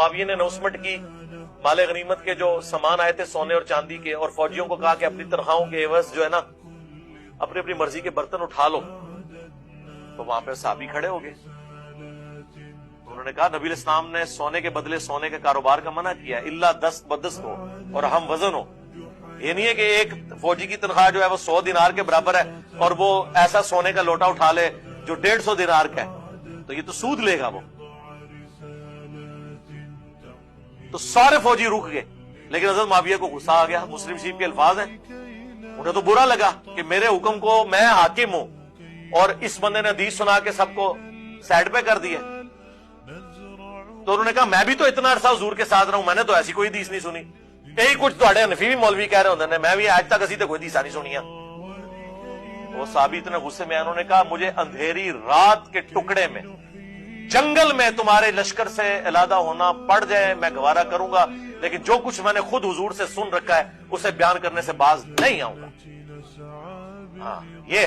معاویہ نے اناؤنسمنٹ کی مال غنیمت کے جو سامان آئے تھے سونے اور چاندی کے، اور فوجیوں کو کہا کہ اپنی تنخواہوں کے عوض جو ہے نا اپنی اپنی مرضی کے برتن اٹھا لو، تو وہاں پہ صحابی کھڑے ہو گئے. انہوں نے کہا نبی علیہ السلام نے سونے کے بدلے سونے کے کاروبار کا منع کیا، الا دست بدست ہو اور ہم وزن ہو. یہ نہیں ہے کہ ایک فوجی کی تنخواہ جو ہے وہ 100 دینار کے برابر ہے اور وہ ایسا سونے کا لوٹا اٹھا لے جو 150 دینار کا ہے، تو یہ تو سود لے گا وہ. تو سارے فوجی رک گئے، لیکن حضرت معاویہ کو غصہ آ گیا. مسلم شریف کے الفاظ ہیں، انہیں تو برا لگا کہ میرے حکم کو میں حاکم ہوں اور اس بندے نے حدیث سنا کے سب کو سائڈ پہ کر دیا. تو انہوں نے کہا میں بھی تو اتنا عرصہ حضور کے ساتھ رہا ہوں، میں نے تو ایسی کوئی حدیث نہیں سنی. یہی کچھ تھوڑے حنفی بھی مولوی کہہ رہے ہوتے ہیں، میں بھی آج تک اسی تے کوئی حدیث نہیں سنی. وہ صحابی اتنے غصے میں انہوں نے کہا مجھے اندھیری رات کے ٹکڑے میں جنگل میں تمہارے لشکر سے علیحدہ ہونا پڑ جائے میں گوارا کروں گا، لیکن جو کچھ میں نے خود حضور سے سن رکھا ہے اسے بیان کرنے سے باز نہیں آؤں گا. ہاں یہ